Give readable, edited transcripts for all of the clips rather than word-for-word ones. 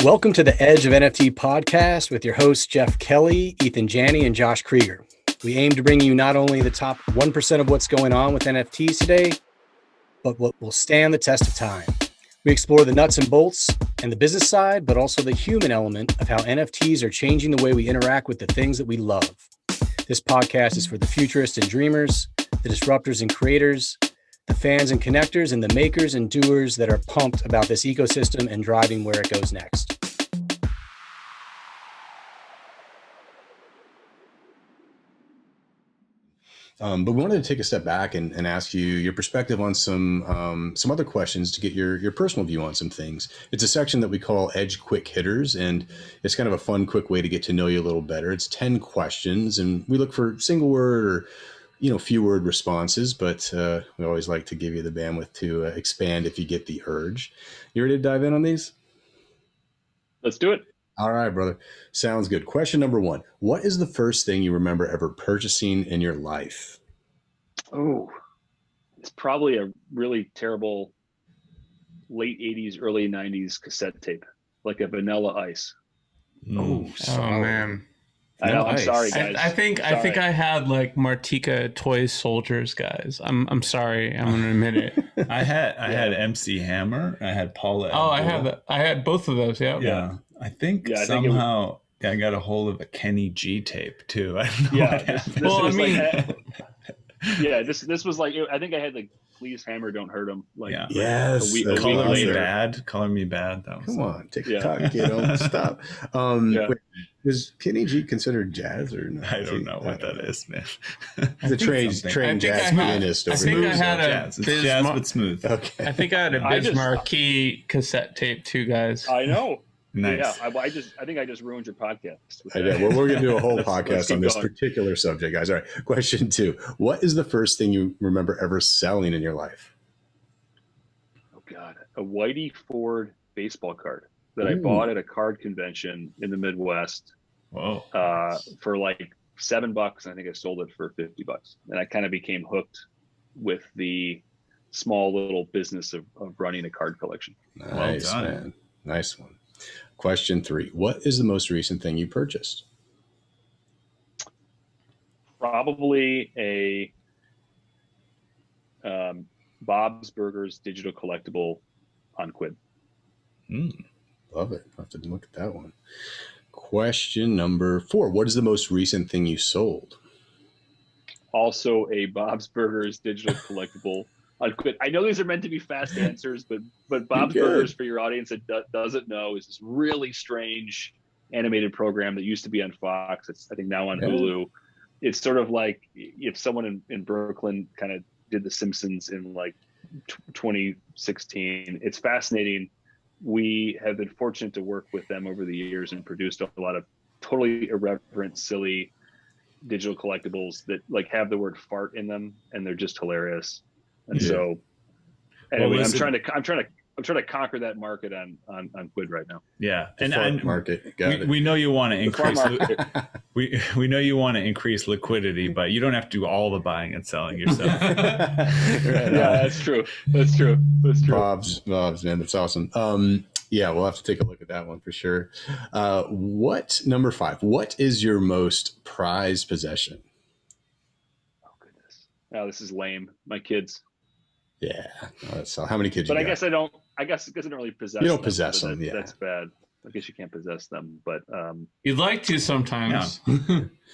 Welcome to the Edge of NFT podcast with your hosts, Jeff Kelly, Ethan Janney, and Josh Krieger. We aim to bring you not only the top 1% of what's going on with NFTs today, but what will stand the test of time. We explore the nuts and bolts and the business side, but also the human element of how NFTs are changing the way we interact with the things that we love. This podcast is for the futurists and dreamers, the disruptors and creators, the fans and connectors, and the makers and doers that are pumped about this ecosystem and driving where it goes next. But we wanted to take a step back and ask you your perspective on some other questions to get your personal view on some things. It's a section that we call Edge Quick Hitters, and it's kind of a fun, quick way to get to know you a little better. It's 10 questions, and we look for single word or few word responses, but we always like to give you the bandwidth to expand if you get the urge. You ready to dive in on these? Let's do it. All right, brother. Sounds good. Question number 1. What is the first thing you remember ever purchasing in your life? Oh, it's probably a really terrible late 80s, early 90s cassette tape, like a Vanilla Ice. Oh man. I know. I'm Nice. sorry, guys. I think I had like Martika Toy Soldiers, guys. I'm sorry. I'm gonna admit it. I had MC Hammer. I had Paula. Oh, I had both of those. Yeah. Yeah. I think I somehow I got a hold of a Kenny G tape too. I don't know what happened. Well, I mean, this was like, I think I had like Please Hammer, Don't Hurt Him. Like, Yeah. Yes. a week Color Me later. Bad. Color Me Bad. That was Come on, TikTok, don't stop. Wait, is Kenny G considered jazz or not? I don't know what that is, man. He's a trained jazz pianist over I here. had a jazz. It's jazz but smooth. Okay. I think I had a I Biz just- Marquee cassette tape too, guys. I know. Nice. Yeah, I think I just ruined your podcast. I did. Well, we're going to do a whole Let's podcast keep on this going. particular subject, guys. All right. Question 2. What is the first thing you remember ever selling in your life? Oh God, a Whitey Ford baseball card that I Ooh. bought at a card convention in the Midwest Whoa. for like $7. I think I sold it for $50, and I kind of became hooked with the small little business of running a card collection. Nice, done. man. Nice one. Question 3. What is the most recent thing you purchased? Probably a Bob's Burgers digital collectible on Quid. Love it. I'll have to look at that one. Question number 4. What is the most recent thing you sold? Also a Bob's Burgers digital collectible on Quid. I know these are meant to be fast answers, but Bob's You're good. Burgers, for your audience that doesn't know, is this really strange animated program that used to be on Fox. It's I think now on Hulu. It's sort of like if someone in Brooklyn kind of did The Simpsons in like 2016. It's fascinating. We have been fortunate to work with them over the years and produced a lot of totally irreverent, silly digital collectibles that like have the word fart in them, and they're just hilarious. And so anyway, Well, I'm trying to conquer that market on Quid right now. Yeah. The farm market. Got it. We know you want to increase market. we know you want to increase liquidity, but you don't have to do all the buying and selling yourself. Yeah, that's true. That's true. Bob's, man, that's awesome. Yeah, we'll have to take a look at that one for sure. Number 5, what is your most prized possession? Oh goodness. Oh, this is lame. My kids. Yeah. That's how many kids But you I got? guess I don't really possess. You don't them, possess so them, yeah. That's bad. I guess you can't possess them, but You'd like to sometimes.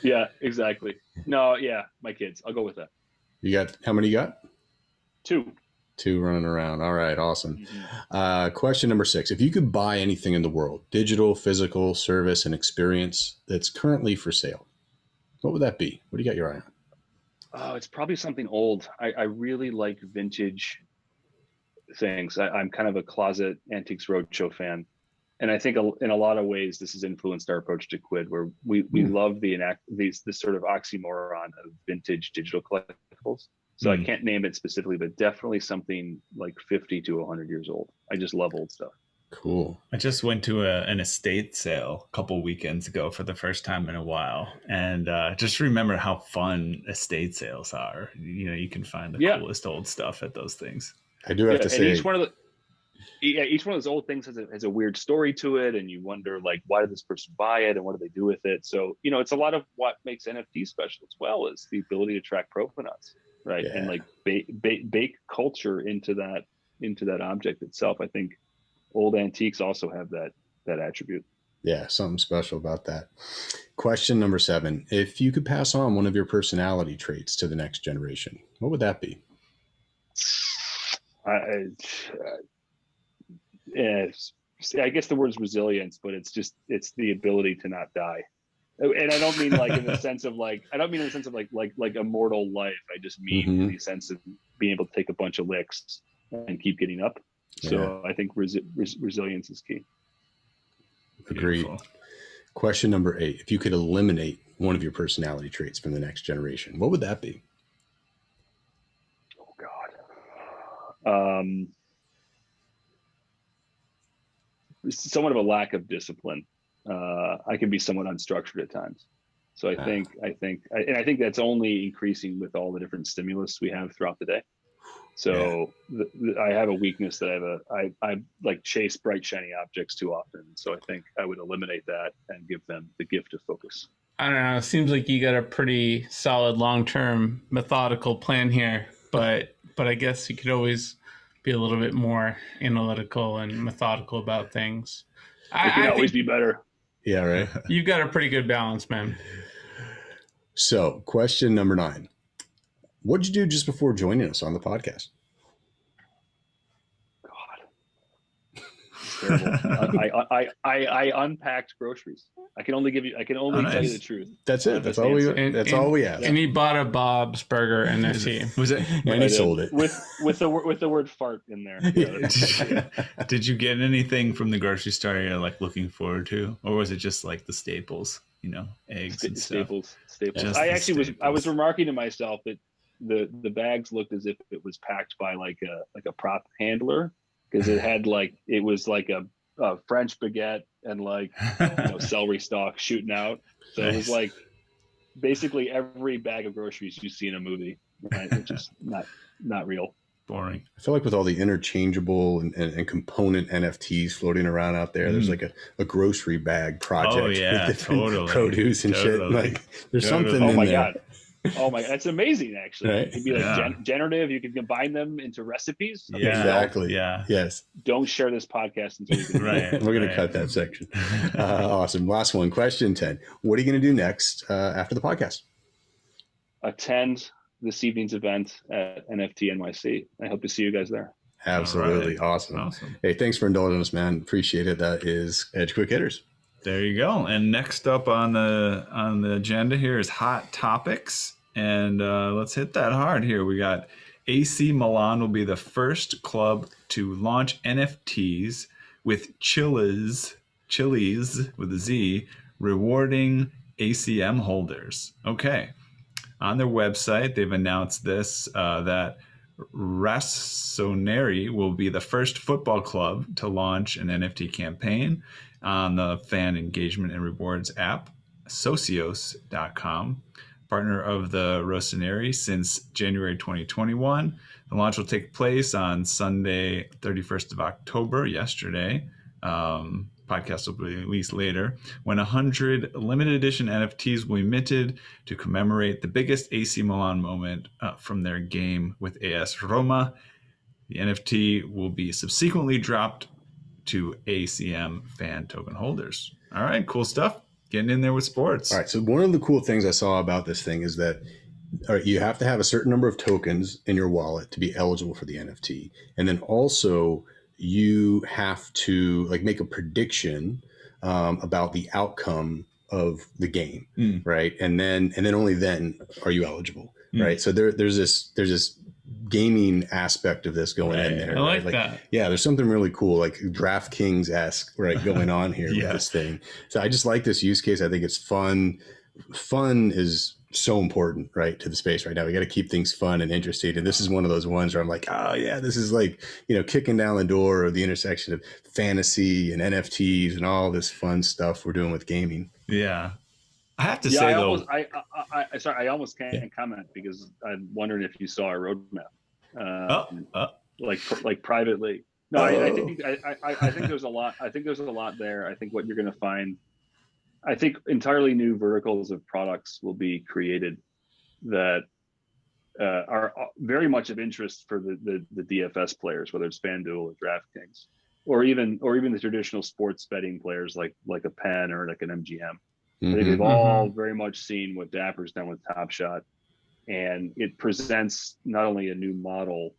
yeah, exactly. No, yeah, my kids. I'll go with that. You got, how many you got? 2. 2 running around. All right. Awesome. Mm-hmm. Question number 6. If you could buy anything in the world, digital, physical, service, and experience that's currently for sale, what would that be? What do you got your eye on? Oh, it's probably something old. I really like vintage things. I'm kind of a closet Antiques Roadshow fan. And I think in a lot of ways, this has influenced our approach to Quid, where we love this sort of oxymoron of vintage digital collectibles. So I can't name it specifically, but definitely something like 50 to 100 years old. I just love old stuff. Cool. I just went to an estate sale a couple weekends ago for the first time in a while, and just remember how fun estate sales are. You know, you can find the coolest old stuff at those things. I do have to say, each one of those old things has a weird story to it, and you wonder like, why did this person buy it and what do they do with it? So it's a lot of what makes NFT special as well, is the ability to track provenance, right? Yeah. And like bake culture into that object itself. I think old antiques also have that attribute. Yeah, something special about that. Question number 7. If you could pass on one of your personality traits to the next generation, what would that be? I guess the word is resilience, but it's the ability to not die. And I don't mean like in the sense of like immortal life. I just mean in the sense of being able to take a bunch of licks and keep getting up. So I think resilience is key. Agreed. Beautiful. Question number 8. If you could eliminate one of your personality traits from the next generation, what would that be? Oh God. Somewhat of a lack of discipline. I can be somewhat unstructured at times. So I think that's only increasing with all the different stimulus we have throughout the day. So I have a weakness that I like chase bright, shiny objects too often. So I think I would eliminate that and give them the gift of focus. I don't know. It seems like you got a pretty solid long-term methodical plan here, but I guess you could always be a little bit more analytical and methodical about things. It can always be better. Yeah, right. You've got a pretty good balance, man. So, question number 9. What did you do just before joining us on the podcast? God, I unpacked groceries. I can only tell you the truth. That's it. That's all we asked. And he bought a Bob's Burger NFT. Was it? And he sold it with the word fart in there. Did you get anything from the grocery store you're like looking forward to, or was it just like the staples? Eggs and staples. Just I was remarking to myself that the bags looked as if it was packed by like a prop handler, because it was like a French baguette and like celery stalk shooting out. So It was like basically every bag of groceries you see in a movie, right? Which is not real. Boring. I feel like with all the interchangeable and component NFTs floating around out there, there's like a grocery bag project. Oh yeah, with totally. Produce and shit. Like there's something in there. God. Oh my, that's amazing! Actually, right? It could be like generative. You can combine them into recipes. Okay, exactly. Yeah. Yes. Don't share this podcast until you can. Right. We're gonna cut that section. Awesome. Last one. Question 10. What are you gonna do next after the podcast? Attend this evening's event at NFT NYC. I hope to see you guys there. Absolutely. Right. Awesome. Hey, thanks for indulging us, man. Appreciate it. That is Edge Quick Hitters. There you go. And next up on the agenda here is hot topics, and let's hit that hard here. We got AC Milan will be the first club to launch NFTs with Chiliz with a Z, rewarding ACM holders. Okay. On their website, they've announced this, that Rossoneri will be the first football club to launch an NFT campaign on the fan engagement and rewards app, Socios.com, partner of the Rossoneri since January 2021. The launch will take place on Sunday, 31st of October, yesterday. Podcast will be released later, when 100 limited edition NFTs will be minted to commemorate the biggest AC Milan moment from their game with AS Roma. The NFT will be subsequently dropped to ACM fan token holders. All right, cool stuff. Getting in there with sports. All right, so one of the cool things I saw about this thing is that you have to have a certain number of tokens in your wallet to be eligible for the NFT. And then also you have to like make a prediction about the outcome of the game, right? And then only then are you eligible, right? So there's this gaming aspect of this going in there. I like right? that. Yeah, there's something really cool, like DraftKings-esque, right, going on here with this thing. So I just like this use case. I think it's fun. Fun is so important, right, to the space right now. We got to keep things fun and interesting. And this is one of those ones where I'm like, oh yeah, this is like, kicking down the door of the intersection of fantasy and NFTs and all this fun stuff we're doing with gaming. Yeah. I have to say though, I almost can't comment because I'm wondering if you saw our roadmap, like privately. No, I think I think there's a lot. I think there's a lot there. I think what you're going to find, I think entirely new verticals of products will be created that are very much of interest for the DFS players, whether it's FanDuel or DraftKings, or even the traditional sports betting players like a Penn or like an MGM. I think they've all very much seen what Dapper's done with Top Shot, and it presents not only a new model,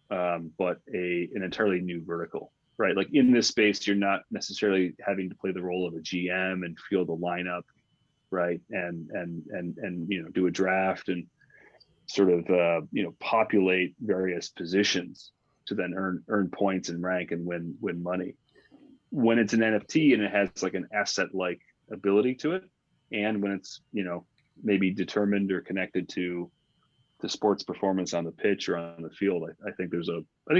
but an entirely new vertical, right? Like in this space, you're not necessarily having to play the role of a GM and field a lineup, right? And do a draft and sort of populate various positions to then earn points and rank and win money. When it's an NFT and it has like an asset like ability to it, and when it's maybe determined or connected to the sports performance on the pitch or on the field, I think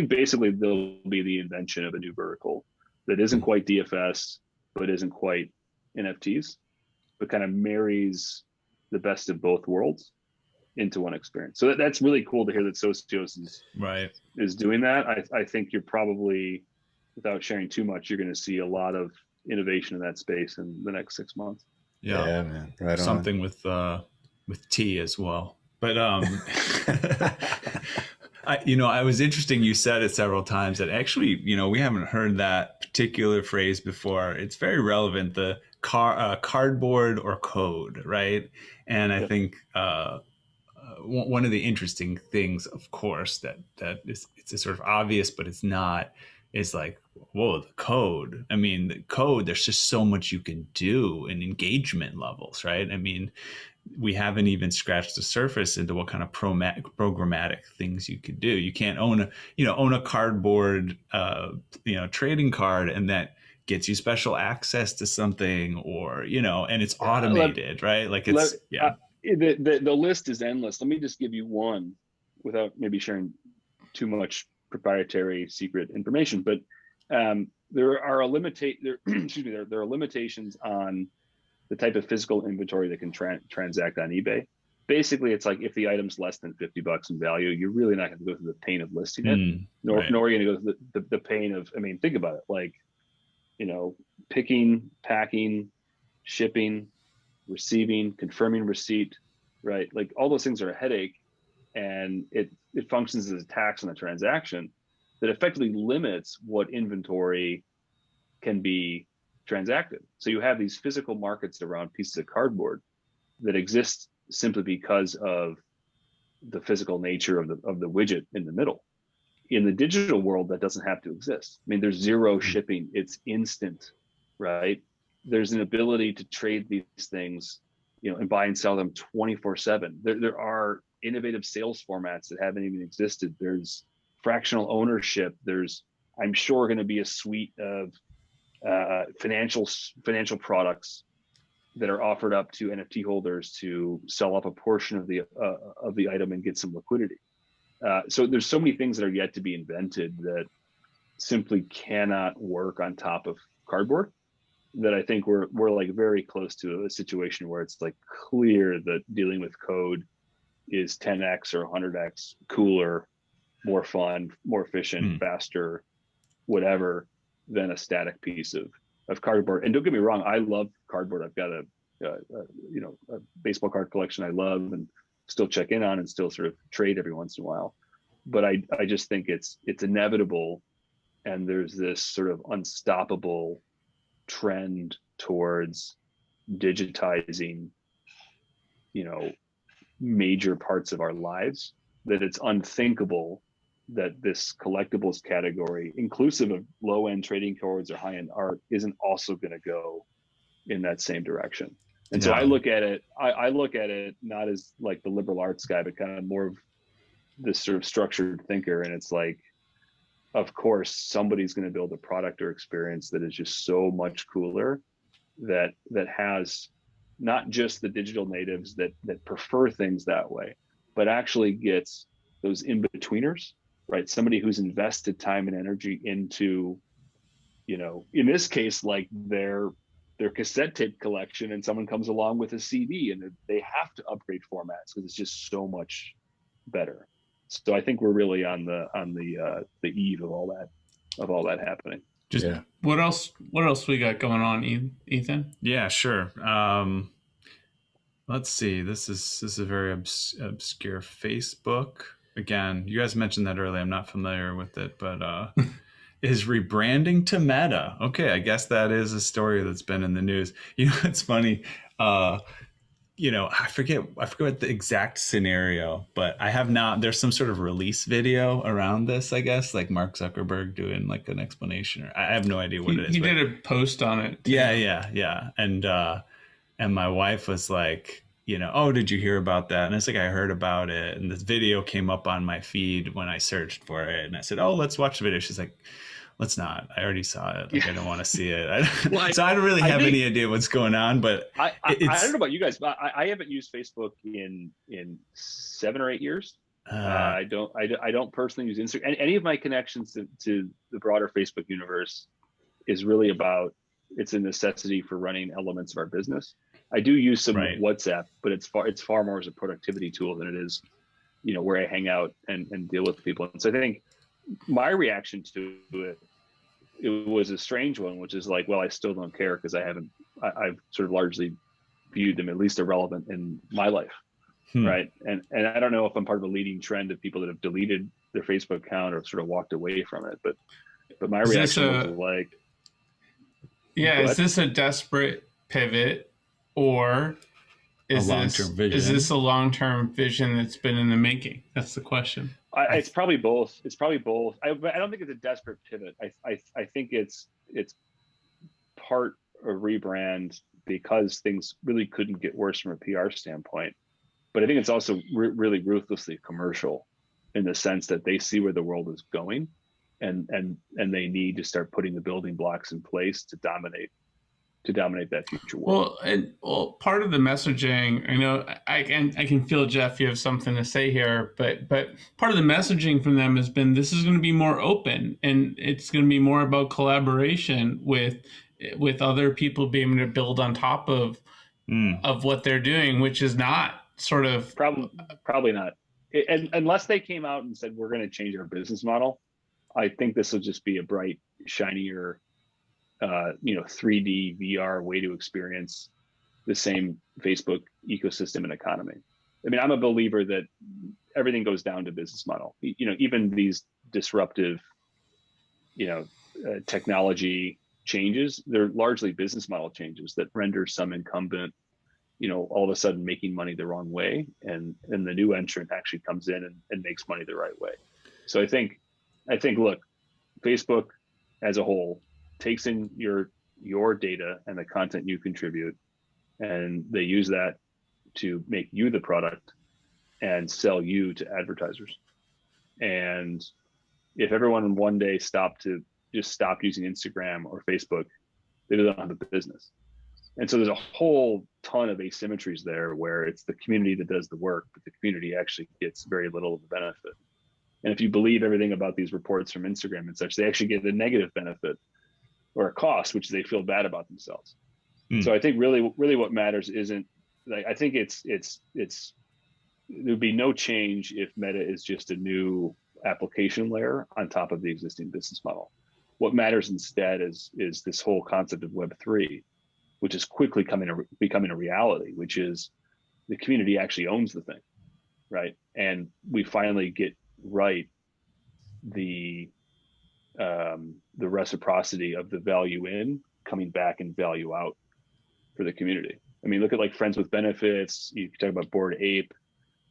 basically there'll be the invention of a new vertical that isn't quite DFS, but isn't quite NFTs, but kind of marries the best of both worlds into one experience. So that's really cool to hear that Socios is doing that. I think you're probably, without sharing too much, you're going to see a lot of innovation in that space in the next 6 months. Yeah, man. Right on. Something with tea as well. But I was interesting. You said it several times that actually, we haven't heard that particular phrase before. It's very relevant. The cardboard or code, right? And I think one of the interesting things, of course, that is, it's a sort of obvious, but it's not, is like, whoa, the code. I mean, the code, there's just so much you can do in engagement levels, right? I mean, we haven't even scratched the surface into what kind of programmatic things you could do. You can't own a cardboard, trading card, and that gets you special access to something, or, and it's automated, right? Like the list is endless. Let me just give you one without maybe sharing too much proprietary secret information, but there are limitations on the type of physical inventory that can transact on eBay. Basically, it's like if the item's less than $50 in value, you're really not going to go through the pain of listing it, nor are you going to go through the pain of, think about it, like, picking, packing, shipping, receiving, confirming receipt, right? Like all those things are a headache, and it functions as a tax on the transaction that effectively limits what inventory can be transacted. So you have these physical markets around pieces of cardboard that exist simply because of the physical nature of the widget in the middle. In the digital world, that doesn't have to exist. I mean, there's zero shipping. It's instant, right? There's an ability to trade these things, and buy and sell them 24/7. There are innovative sales formats that haven't even existed. There's fractional ownership. There's, I'm sure, going to be a suite of financial products that are offered up to NFT holders to sell up a portion of the item and get some liquidity. So there's so many things that are yet to be invented that simply cannot work on top of cardboard, that I think we're like very close to a situation where it's like clear that dealing with code is 10x or 100x cooler, more fun, more efficient, faster, whatever, than a static piece of cardboard. And don't get me wrong, I love cardboard. I've got a baseball card collection I love and still check in on and still sort of trade every once in a while. But I just think it's inevitable, and there's this sort of unstoppable trend towards digitizing, major parts of our lives, that it's unthinkable that this collectibles category, inclusive of low-end trading cards or high-end art, isn't also going to go in that same direction. And so I look at it not as like the liberal arts guy, but kind of more of this sort of structured thinker. And it's like, of course, somebody's going to build a product or experience that is just so much cooler, that has not just the digital natives that prefer things that way, but actually gets those in-betweeners, right? Somebody who's invested time and energy into, in this case, like their cassette tape collection, and someone comes along with a CD and they have to upgrade formats because it's just so much better. So I think we're really on the eve of all that. of all that happening. Just what else we got going on, Ethan? Yeah, sure. Let's see. This is a very obscure Facebook. Again, you guys mentioned that earlier. I'm not familiar with it, but is rebranding to Meta. Okay, I guess that is a story that's been in the news. You know, it's funny. I forget what the exact scenario, but I have not. There's some sort of release video around this, I guess, like Mark Zuckerberg doing like an explanation. Or I have no idea what it is. He did a post on it. Too. Yeah. And my wife was like, oh, did you hear about that? And it's like, I heard about it. And this video came up on my feed when I searched for it. And I said, oh, let's watch the video. She's like, let's not. I already saw it. Like, I don't want to see it. So I don't really have any idea what's going on. But I don't know about you guys, but I haven't used Facebook in 7 or 8 years. I don't personally use Instagram. And any of my connections to the broader Facebook universe is really about, it's a necessity for running elements of our business. I do use some WhatsApp, but it's far more as a productivity tool than it is, where I hang out and deal with people. And so I think my reaction to it was a strange one, which is like, well, I still don't care because I've sort of largely viewed them at least irrelevant in my life. Right. And I don't know if I'm part of a leading trend of people that have deleted their Facebook account or sort of walked away from it. But my reaction was like, is this a desperate pivot, or is this a long-term vision that's been in the making? That's the question. It's probably both. I don't think it's a desperate pivot. I think it's part of rebrand because things really couldn't get worse from a PR standpoint. But I think it's also really ruthlessly commercial in the sense that they see where the world is going, and they need to start putting the building blocks in place to dominate that future world. Well, part of the messaging, I know I can feel, Jeff, you have something to say here, but part of the messaging from them has been, this is going to be more open, and it's going to be more about collaboration with other people being able to build on top of what they're doing, which is not sort of probably not. And unless they came out and said, we're going to change our business model, I think this will just be a bright, shinier 3D VR way to experience the same Facebook ecosystem and economy. I mean, I'm a believer that everything goes down to business model. Even these disruptive, technology changes, they're largely business model changes that render some incumbent, all of a sudden making money the wrong way, and the new entrant actually comes in and makes money the right way. So I think, look, Facebook as a whole takes in your data and the content you contribute, and they use that to make you the product and sell you to advertisers. And if everyone one day stopped using Instagram or Facebook, they don't have a business. And so there's a whole ton of asymmetries there where it's the community that does the work, but the community actually gets very little of the benefit. And if you believe everything about these reports from Instagram and such, they actually get a negative benefit or a cost, which they feel bad about themselves. So I think really what matters isn't, like, I think there'd be no change if Meta is just a new application layer on top of the existing business model. What matters instead is this whole concept of Web3, which is quickly becoming a reality, which is the community actually owns the thing, right? And we finally get right the reciprocity of the value in coming back and value out for the community. I mean, look at like Friends with Benefits. You can talk about Bored Ape,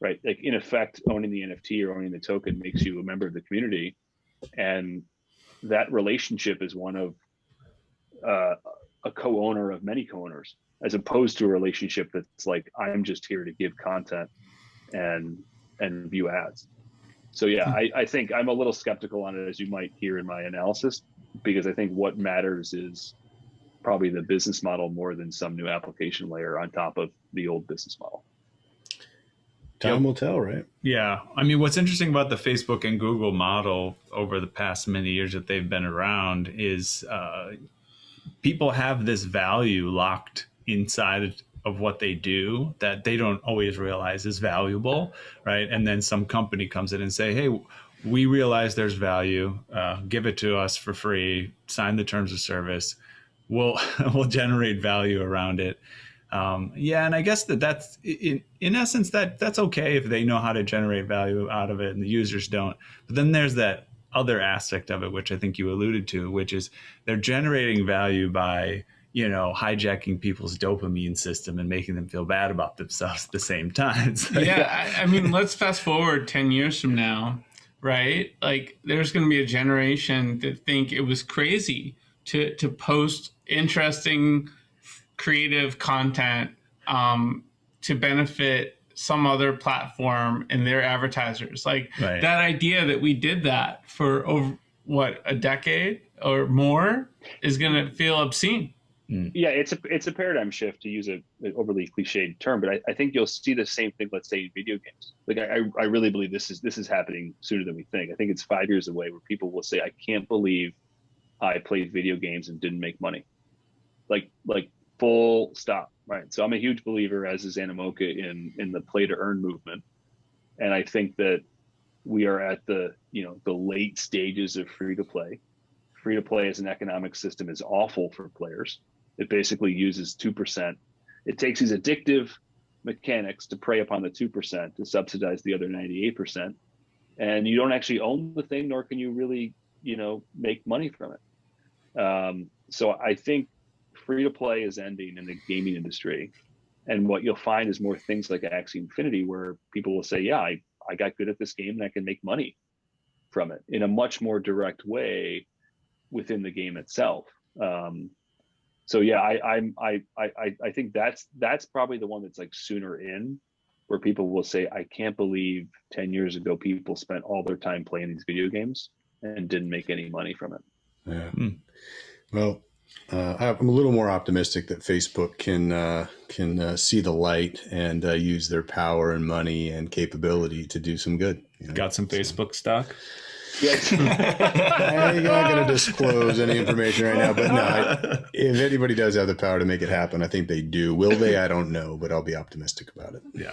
right? Like, in effect, owning the NFT or owning the token makes you a member of the community, and that relationship is one of a co-owner of many co-owners, as opposed to a relationship that's like, I'm just here to give content and view ads. So yeah, I think I'm a little skeptical on it, as you might hear in my analysis, because I think what matters is probably the business model more than some new application layer on top of the old business model. Time will tell, right? Yeah. I mean, what's interesting about the Facebook and Google model over the past many years that they've been around is people have this value locked inside of what they do that they don't always realize is valuable, right? And then some company comes in and say, hey, we realize there's value, give it to us for free, sign the terms of service. We'll generate value around it. And I guess that's in essence that's okay if they know how to generate value out of it and the users don't. But then there's that other aspect of it, which I think you alluded to, which is they're generating value by, hijacking people's dopamine system and making them feel bad about themselves at the same time. I mean, let's fast forward 10 years from now, right? Like there's going to be a generation that think it was crazy to post interesting creative content to benefit some other platform and their advertisers. Like that idea that we did that for over a decade or more is going to feel obscene. Yeah, it's a paradigm shift, to use an overly cliched term, but I think you'll see the same thing, let's say, in video games. Like I really believe this is happening sooner than we think. I think it's 5 years away where people will say, I can't believe I played video games and didn't make money. Like full stop, right? So I'm a huge believer, as is Animoca, in the play to earn movement. And I think that we are at the late stages of free to play. Free to play as an economic system is awful for players. It basically uses 2%. It takes these addictive mechanics to prey upon the 2% to subsidize the other 98%. And you don't actually own the thing, nor can you really, make money from it. So I think free to play is ending in the gaming industry. And what you'll find is more things like Axie Infinity, where people will say, yeah, I got good at this game and I can make money from it in a much more direct way within the game itself. So yeah, I think that's probably the one that's like sooner in, where people will say, I can't believe 10 years ago people spent all their time playing these video games and didn't make any money from it. Yeah. Well, I'm a little more optimistic that Facebook can see the light and use their power and money and capability to do some good. Got some Facebook stock? Yes. I'm not going to disclose any information right now, but no, if anybody does have the power to make it happen, I think they do. Will they? I don't know, but I'll be optimistic about it. Yeah.